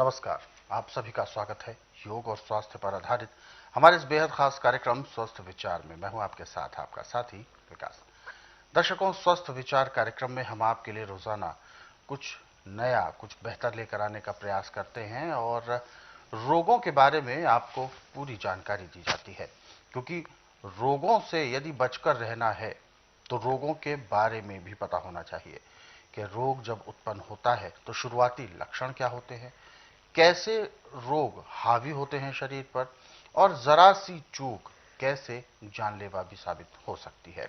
नमस्कार, आप सभी का स्वागत है योग और स्वास्थ्य पर आधारित हमारे इस बेहद खास कार्यक्रम स्वस्थ विचार में। मैं हूं आपके साथ आपका साथी विकास। दर्शकों, स्वस्थ विचार कार्यक्रम में हम आपके लिए रोजाना कुछ नया, कुछ बेहतर लेकर आने का प्रयास करते हैं और रोगों के बारे में आपको पूरी जानकारी दी जाती है, क्योंकि रोगों से यदि बचकर रहना है तो रोगों के बारे में भी पता होना चाहिए कि रोग जब उत्पन्न होता है तो शुरुआती लक्षण क्या होते हैं, कैसे रोग हावी होते हैं शरीर पर, और जरा सी चूक कैसे जानलेवा भी साबित हो सकती है,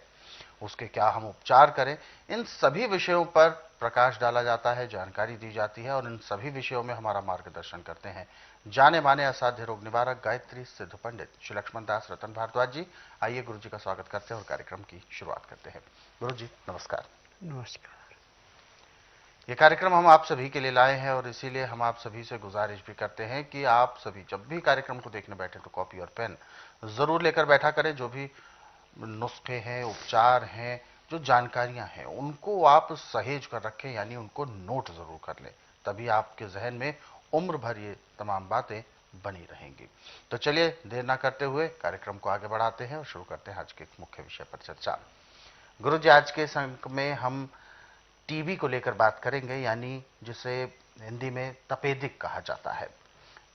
उसके क्या हम उपचार करें, इन सभी विषयों पर प्रकाश डाला जाता है, जानकारी दी जाती है और इन सभी विषयों में हमारा मार्गदर्शन करते हैं जाने माने असाध्य रोग निवारक गायत्री सिद्ध पंडित श्री लक्ष्मण दास रतन भारद्वाज जी। आइए गुरु जी का स्वागत करते हैं और कार्यक्रम की शुरुआत करते हैं। गुरु जी नमस्कार। नमस्कार। ये कार्यक्रम हम आप सभी के लिए लाए हैं और इसीलिए हम आप सभी से गुजारिश भी करते हैं कि आप सभी जब भी कार्यक्रम को देखने बैठे तो कॉपी और पेन जरूर लेकर बैठा करें। जो भी नुस्खे हैं, उपचार हैं, जो जानकारियां हैं, उनको आप सहेज कर रखें, यानी उनको नोट जरूर कर लें, तभी आपके जहन में उम्र भर ये तमाम बातें बनी रहेंगी। तो चलिए देर ना करते हुए कार्यक्रम को आगे बढ़ाते हैं और शुरू करते हैं आज के मुख्य विषय पर चर्चा। गुरु जी, आज के अंक में हम टीबी को लेकर बात करेंगे, यानी जिसे हिंदी में तपेदिक कहा जाता है।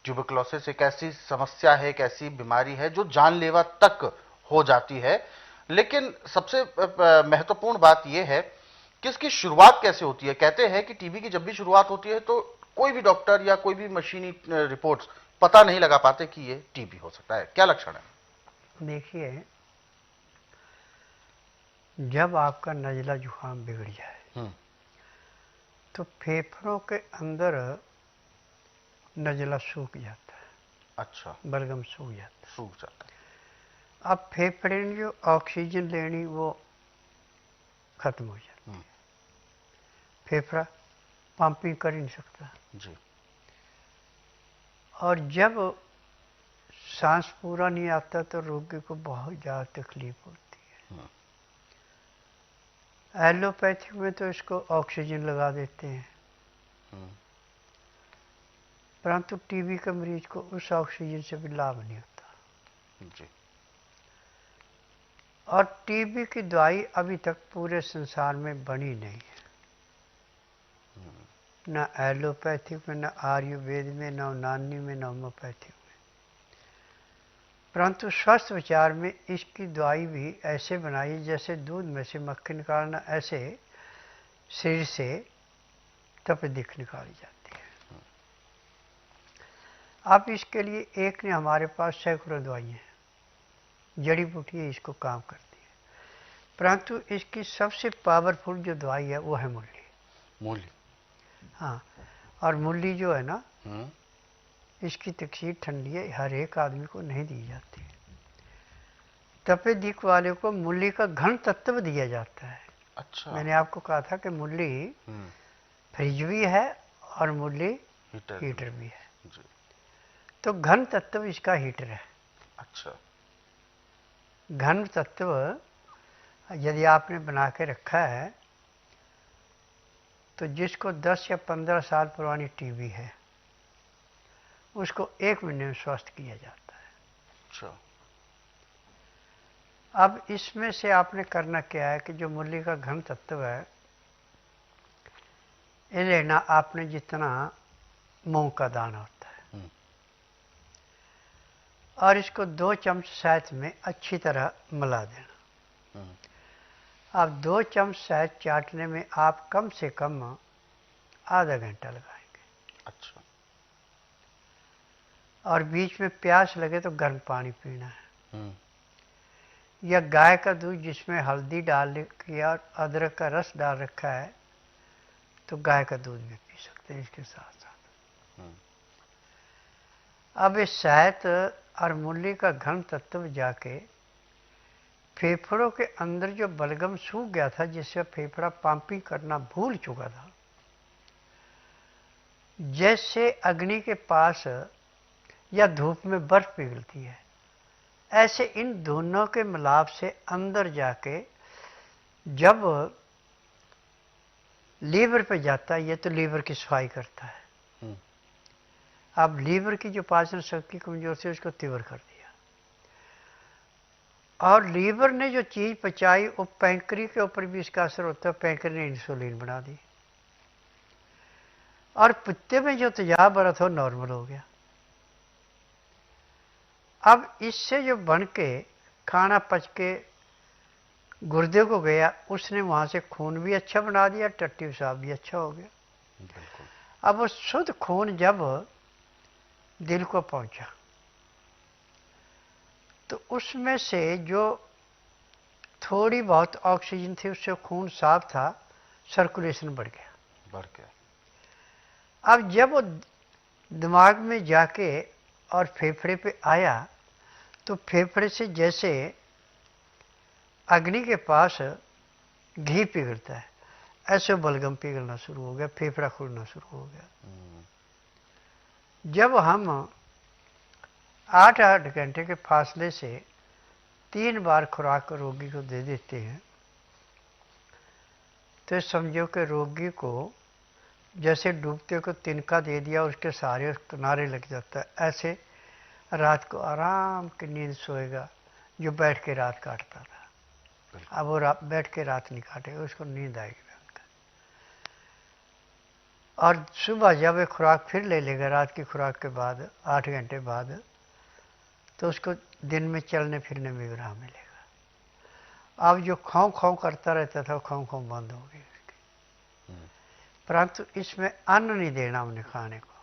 ट्यूबरकुलोसिस एक ऐसी समस्या है, एक ऐसी बीमारी है जो जानलेवा तक हो जाती है। लेकिन सबसे महत्वपूर्ण बात यह है कि इसकी शुरुआत कैसे होती है। कहते हैं कि टीबी की जब भी शुरुआत होती है तो कोई भी डॉक्टर या कोई भी मशीनी रिपोर्ट्स पता नहीं लगा पाते कि ये टीबी हो सकता है। क्या लक्षण है? देखिए, जब आपका नज़ला जुकाम बिगड़ जाए तो फेफड़ों के अंदर नज़ला सूख जाता है। अच्छा, बलगम सूख जाता है। अब फेफड़े ने जो ऑक्सीजन लेनी वो खत्म हो जाती है। फेफड़ा पंपिंग कर ही नहीं सकता जी। और जब सांस पूरा नहीं आता तो रोगी को बहुत ज़्यादा तकलीफ होती है। एलोपैथिक में तो इसको ऑक्सीजन लगा देते हैं, परंतु टीबी के मरीज को उस ऑक्सीजन से भी लाभ नहीं होता जी। और टीबी की दवाई अभी तक पूरे संसार में बनी नहीं है, न एलोपैथिक में, न आयुर्वेद में, न यूनानी में, न होम्योपैथिक में। परंतु स्वस्थ विचार में इसकी दवाई भी ऐसे बनाई जैसे दूध में से मक्खी निकालना, ऐसे शरीर से तपेदिक निकाली जाती है। अब इसके लिए एक ने हमारे पास सैकड़ों दवाइयाँ हैं, जड़ी बूटी इसको काम करती है, परंतु इसकी सबसे पावरफुल जो दवाई है वो है मूली। मूली? हाँ, और मूली जो है ना, इसकी तकसीर ठंडी है, हर एक आदमी को नहीं दी जाती। तपेदिक वाले को मूली का घन तत्व दिया जाता है। अच्छा। मैंने आपको कहा था कि मूली फ्रिज भी है और मूली हीटर भी है जी। तो घन तत्व इसका हीटर है। अच्छा। घन तत्व यदि आपने बना के रखा है तो जिसको 10 या 15 साल पुरानी टीबी है उसको 1 महीने में स्वस्थ किया जाता है। अच्छा। अब इसमें से आपने करना क्या है कि जो मूली का घन तत्व है ये लेना आपने जितना मूंग का दाना होता है और इसको 2 चम्मच शहद में अच्छी तरह मिला देना। अब 2 चम्मच शहद चाटने में आप कम से कम आधा घंटा लगाएंगे। अच्छा। और बीच में प्यास लगे तो गर्म पानी पीना है, या गाय का दूध जिसमें हल्दी डाल के और अदरक का रस डाल रखा है तो गाय का दूध भी पी सकते हैं इसके साथ साथ। अब इस शहद और मूली का घन तत्व जाके फेफड़ों के अंदर जो बलगम सूख गया था, जिससे फेफड़ा पंपिंग करना भूल चुका था, जैसे अग्नि के पास या धूप में बर्फ पिघलती है, ऐसे इन दोनों के मिलाप से अंदर जाके जब लीवर पे जाता है, ये तो लीवर की सफाई करता है, अब लीवर की जो पाचन शक्ति कमजोर थी उसको तीव्र कर दिया, और लीवर ने जो चीज पचाई वो पैंक्री के ऊपर भी इसका असर होता है, पैंक्री ने इंसुलिन बना दी, और पित्ते में जो तेजाब बढ़ा था वो नॉर्मल हो गया। अब इससे जो बन के खाना पच के गुर्दे को गया, उसने वहां से खून भी अच्छा बना दिया, टट्टी पेशाब भी अच्छा हो गया। अब वो शुद्ध खून जब दिल को पहुंचा तो उसमें से जो थोड़ी बहुत ऑक्सीजन थी उससे खून साफ था, सर्कुलेशन बढ़ गया। अब जब वो दिमाग में जाके और फेफड़े पे आया तो फेफड़े से जैसे अग्नि के पास घी पिघलता है ऐसे बलगम पिघलना शुरू हो गया, फेफड़ा खुलना शुरू हो गया। जब हम 8-8 घंटे के फासले से 3 बार खुराक रोगी को दे देते हैं तो समझो कि रोगी को जैसे डूबते को तिनका दे दिया, उसके सारे किनारे लग जाता है, ऐसे रात को आराम की नींद सोएगा जो बैठ के रात काटता था। अब वो बैठ के रात नहीं काटेगा, उसको नींद आएगी। और सुबह जब वे खुराक फिर ले लेगा रात की खुराक के बाद 8 घंटे बाद, तो उसको दिन में चलने फिरने में विराम मिलेगा। अब जो खाँव खाँव करता रहता था खाँव खाँव बंद हो गई उसकी। परंतु इसमें अन्न नहीं देना उन्हें खाने को।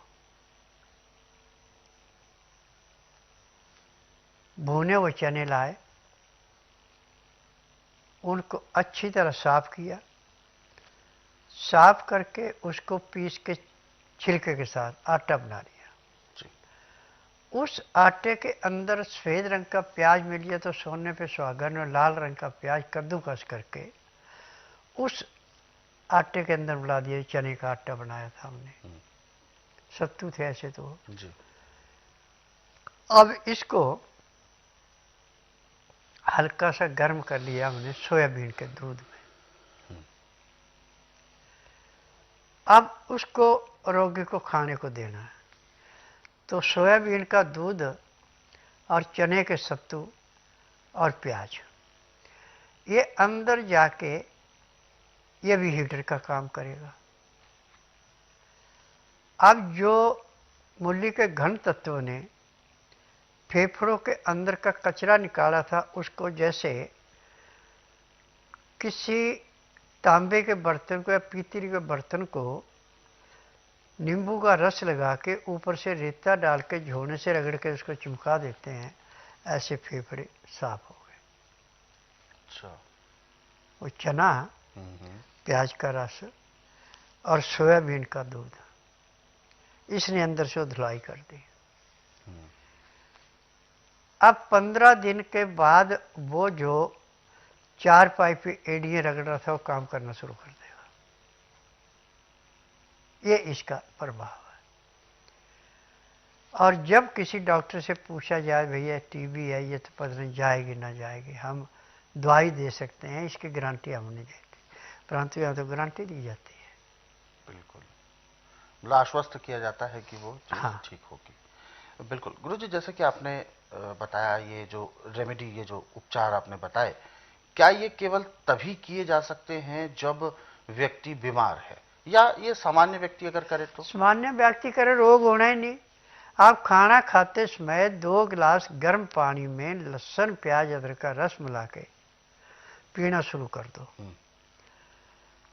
भुने वो चने लाए, उनको अच्छी तरह साफ किया, साफ करके उसको पीस के छिलके के साथ आटा बना लिया। उस आटे के अंदर सफेद रंग का प्याज मिल गया तो सोने पे सुहागा ने लाल रंग का प्याज कद्दूकस करके उस आटे के अंदर मिला दिया। चने का आटा बनाया था हमने, सत्तू थे ऐसे तो जी। अब इसको हल्का सा गर्म कर लिया हमने सोयाबीन के दूध में। अब उसको रोगी को खाने को देना है तो सोयाबीन का दूध और चने के सत्तू और प्याज ये अंदर जाके ये भी हीटर का काम करेगा। अब जो मूली के घन तत्व ने फेफड़ों के अंदर का कचरा निकाला था उसको जैसे किसी तांबे के बर्तन को या पीतल के बर्तन को नींबू का रस लगा के ऊपर से रेता डाल के झोने से रगड़ के उसको चिमका देते हैं, ऐसे फेफड़े साफ हो गए। अच्छा। वो चना, प्याज का रस और सोयाबीन का दूध, इसने अंदर से धुलाई कर दी। अब 15 दिन के बाद वो जो 4 पाई पे एड़ियाँ रगड़ रहा था वो काम करना शुरू कर देगा। ये इसका प्रभाव है। और जब किसी डॉक्टर से पूछा जाए भैया टीबी है ये तो पता नहीं जाएगी ना जाएगी, हम दवाई दे सकते हैं, इसकी गारंटी हम नहीं देते, परंतु यहाँ तो गारंटी दी जाती है। बिल्कुल, मतलब आश्वस्त किया जाता है कि वो चीज ठीक होगी। बिल्कुल गुरुजी, जैसे कि आपने बताया ये जो रेमेडी, ये जो उपचार आपने बताए, क्या ये केवल तभी किए जा सकते हैं जब व्यक्ति बीमार है, या ये सामान्य व्यक्ति अगर करे तो? सामान्य व्यक्ति करे, रोग होना ही नहीं। आप खाना खाते समय 2 गिलास गर्म पानी में लहसुन प्याज अदरक का रस मिला के पीना शुरू कर दो।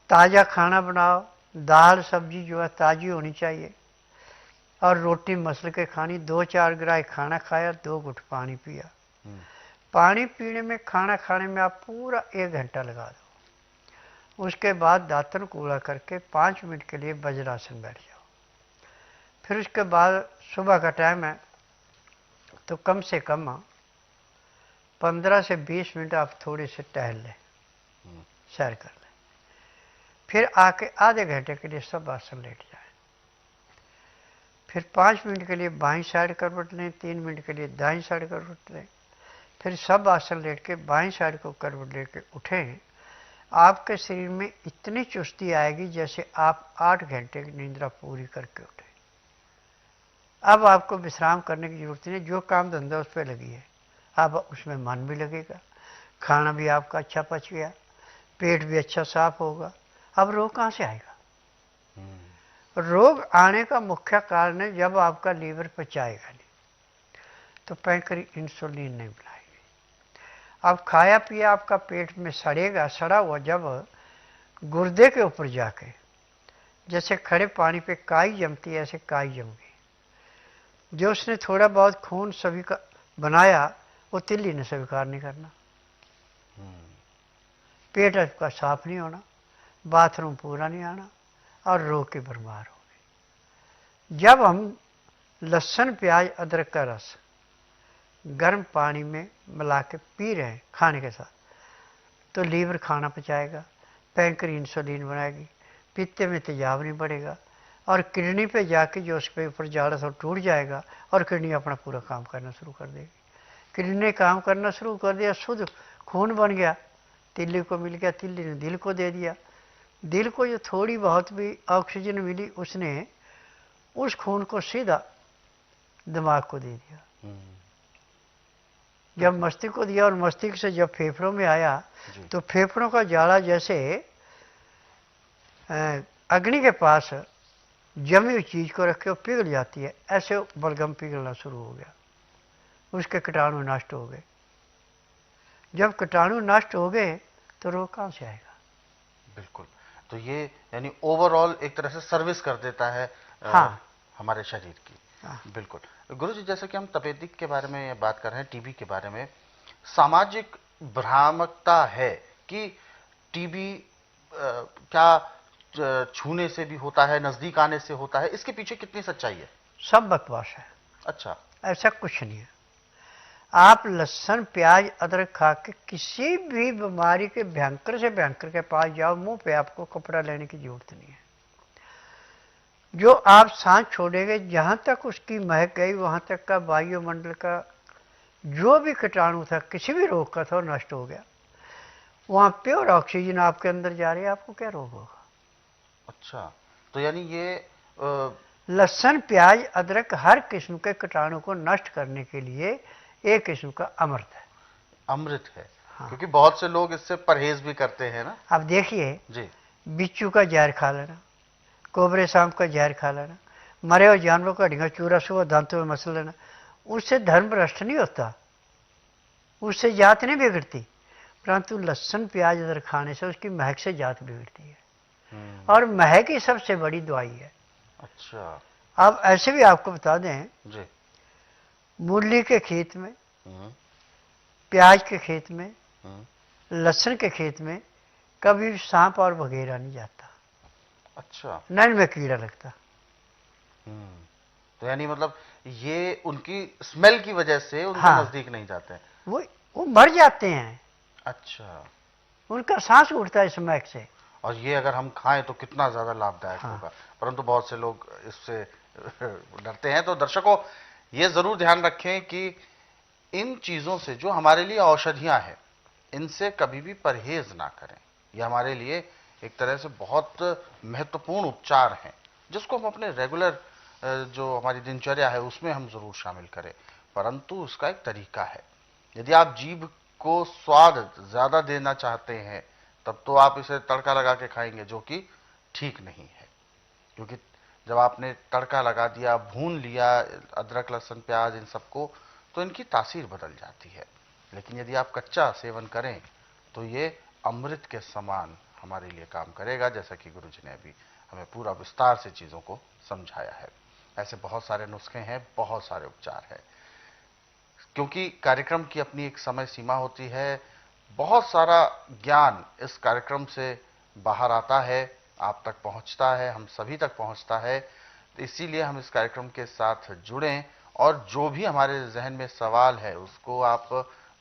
ताज़ा खाना बनाओ, दाल सब्जी जो है ताज़ी होनी चाहिए, और रोटी मसल के खानी। 2-4 ग्रास खाना खाया, 2 घुट पानी पिया। पानी पीने में, खाना खाने में आप पूरा 1 घंटा लगा दो। उसके बाद दांतन कूड़ा करके 5 मिनट के लिए वज्रासन बैठ जाओ। फिर उसके बाद सुबह का टाइम है तो कम से कम 15 से 20 मिनट आप थोड़े से टहल लें, सैर कर लें। फिर आके आधे घंटे के लिए सब आसन लेट जाए। फिर 5 मिनट के लिए बाईं साइड करवट लें, 3 मिनट के लिए दाईं साइड करवट लें। फिर सब आसन लेट के बाईं साइड को करवट लेके उठें। आपके शरीर में इतनी चुस्ती आएगी जैसे आप 8 घंटे की निद्रा पूरी करके उठे। अब आपको विश्राम करने की जरूरत नहीं, जो काम धंधा उस पर लगी है, अब उसमें मन भी लगेगा, खाना भी आपका अच्छा पच गया, पेट भी अच्छा साफ होगा। अब रोग कहाँ से आएगा? रोग आने का मुख्य कारण है जब आपका लीवर पचाएगा नहीं, तो पैंक्री इंसुलिन नहीं बनाएगी। अब खाया पिया आपका पेट में सड़ेगा, सड़ा हुआ जब गुर्दे के ऊपर जाके, जैसे खड़े पानी पे काई जमती है, ऐसे काई जम गई। जो उसने थोड़ा बहुत खून सभी का बनाया, वो तिल्ली ने स्वीकार नहीं करना, पेट आपका साफ नहीं होना, बाथरूम पूरा नहीं आना, और रोग के बीमार हो गए। जब हम लहसुन प्याज अदरक का रस गर्म पानी में मिला के पी रहे हैं खाने के साथ, तो लीवर खाना पचाएगा, पैंक्री इंसुलिन बनाएगी, पित्ते में तेजाब नहीं बढ़ेगा, और किडनी पे जाके जो उसके ऊपर जाड़ा तो टूट जाएगा, और किडनी अपना पूरा काम करना शुरू कर देगी। किडनी ने काम करना शुरू कर दिया, शुद्ध खून बन गया, तिल्ली को मिल गया, तिल्ली ने दिल को दे दिया, दिल को जो थोड़ी बहुत भी ऑक्सीजन मिली, उसने उस खून को सीधा दिमाग को दे दिया। जब मस्तिष्क को दिया और मस्तिष्क से जब फेफड़ों में आया, तो फेफड़ों का जाड़ा जैसे अग्नि के पास जमी हुई चीज को रखे वो पिघल जाती है, ऐसे बलगम पिघलना शुरू हो गया, उसके कीटाणु नष्ट हो गए। जब कीटाणु नष्ट हो गए तो रोग कहाँ से आएगा? बिल्कुल। तो ये यानी ओवरऑल एक तरह से सर्विस कर देता है हाँ, हमारे शरीर की। हाँ। बिल्कुल। गुरु जी, जैसे कि हम तपेदिक के बारे में बात कर रहे हैं, टीबी के बारे में, सामाजिक भ्रामकता है कि टीबी क्या छूने से भी होता है, नजदीक आने से होता है, इसके पीछे कितनी सच्चाई है? सब बकवास है। अच्छा। ऐसा कुछ नहीं है। आप लहसुन प्याज अदरक खा के किसी भी बीमारी के भयंकर से भयंकर के पास जाओ, मुंह पे आपको कपड़ा लेने की जरूरत नहीं है। जो आप सांस छोड़ेंगे, जहां तक उसकी महक गई, वहां तक का वायुमंडल का जो भी कीटाणु था, किसी भी रोग का था, नष्ट हो गया। वहां प्योर ऑक्सीजन आपके अंदर जा रही है, आपको क्या रोग होगा? अच्छा, तो यानी ये लहसुन प्याज अदरक हर किस्म के कीटाणु को नष्ट करने के लिए एक किस्म का अमृत है। अमृत है। हाँ। क्योंकि बहुत से लोग इससे परहेज भी करते हैं ना। अब देखिए, जी। बिच्छू का जहर खा लेना, कोबरे सांप का जहर खा लेना, मरे हुए जानवरों का ढींगा चूरा सुबह दांतों में मसल लेना, उससे धर्म भ्रष्ट नहीं होता, उससे जात नहीं बिगड़ती, परंतु लहसुन प्याज अदरक खाने से उसकी महक से जात बिगड़ती है, और महक ही सबसे बड़ी दवाई है। अच्छा। अब ऐसे भी आपको बता दें, जी। मूली के खेत में, प्याज के खेत में, लहसुन के खेत में कभी भी सांप और वगैरह नहीं जाता। अच्छा। न इनमें कीड़ा लगता। तो यानी मतलब ये उनकी स्मेल की वजह से उनके हाँ, नजदीक नहीं जाते हैं। वो मर जाते हैं। अच्छा। उनका सांस उठता है स्मैक से। और ये अगर हम खाएं तो कितना ज्यादा लाभदायक हाँ। होगा, परंतु बहुत से लोग इससे डरते हैं। तो दर्शकों, ये जरूर ध्यान रखें कि इन चीजों से, जो हमारे लिए औषधियां हैं, इनसे कभी भी परहेज ना करें। ये हमारे लिए एक तरह से बहुत महत्वपूर्ण उपचार हैं, जिसको हम अपने रेगुलर जो हमारी दिनचर्या है उसमें हम जरूर शामिल करें, परंतु उसका एक तरीका है। यदि आप जीभ को स्वाद ज्यादा देना चाहते हैं, तब तो आप इसे तड़का लगा के खाएंगे, जो कि ठीक नहीं है। क्योंकि जब आपने तड़का लगा दिया, भून लिया अदरक लहसुन प्याज इन सबको, तो इनकी तासीर बदल जाती है। लेकिन यदि आप कच्चा सेवन करें तो ये अमृत के समान हमारे लिए काम करेगा, जैसा कि गुरु जी ने अभी हमें पूरा विस्तार से चीजों को समझाया है। ऐसे बहुत सारे नुस्खे हैं, बहुत सारे उपचार हैं। क्योंकि कार्यक्रम की अपनी एक समय सीमा होती है, बहुत सारा ज्ञान इस कार्यक्रम से बाहर आता है, आप तक पहुंचता है, हम सभी तक पहुंचता है। तो इसीलिए हम इस कार्यक्रम के साथ जुड़ें, और जो भी हमारे जहन में सवाल है उसको आप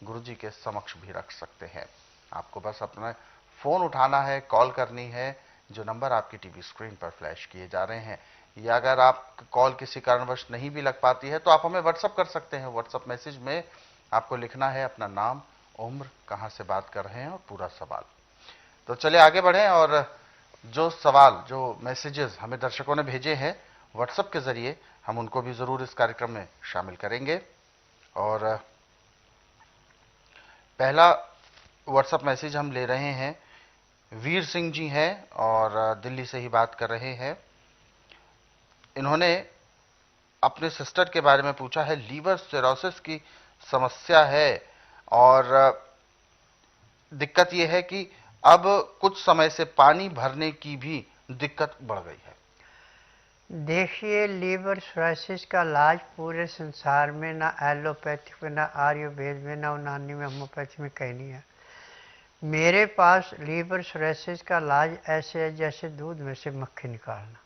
गुरुजी के समक्ष भी रख सकते हैं। आपको बस अपना फोन उठाना है, कॉल करनी है, जो नंबर आपकी टीवी स्क्रीन पर फ्लैश किए जा रहे हैं। या अगर आप कॉल किसी कारणवश नहीं भी लग पाती है तो आप हमें व्हाट्सअप कर सकते हैं। व्हाट्सअप मैसेज में आपको लिखना है अपना नाम, उम्र, कहां से बात कर रहे हैं और पूरा सवाल। तो चलिए आगे बढ़ें, और जो सवाल, जो मैसेजेस हमें दर्शकों ने भेजे हैं व्हाट्सएप के जरिए हम उनको भी जरूर इस कार्यक्रम में शामिल करेंगे। और पहला व्हाट्सएप मैसेज हम ले रहे हैं, वीर सिंह जी हैं और दिल्ली से ही बात कर रहे हैं। इन्होंने अपने सिस्टर के बारे में पूछा है, लीवर सिरोसिस की समस्या है और दिक्कत यह है कि अब कुछ समय से पानी भरने की भी दिक्कत बढ़ गई है। देखिए, लीवर सिरोसिस का इलाज पूरे संसार में ना एलोपैथिक में, ना आयुर्वेद में, ना यूनानी में, होम्योपैथी में कहीं नहीं है। मेरे पास लीवर सिरोसिस का इलाज ऐसे है जैसे दूध में से मक्खी निकालना।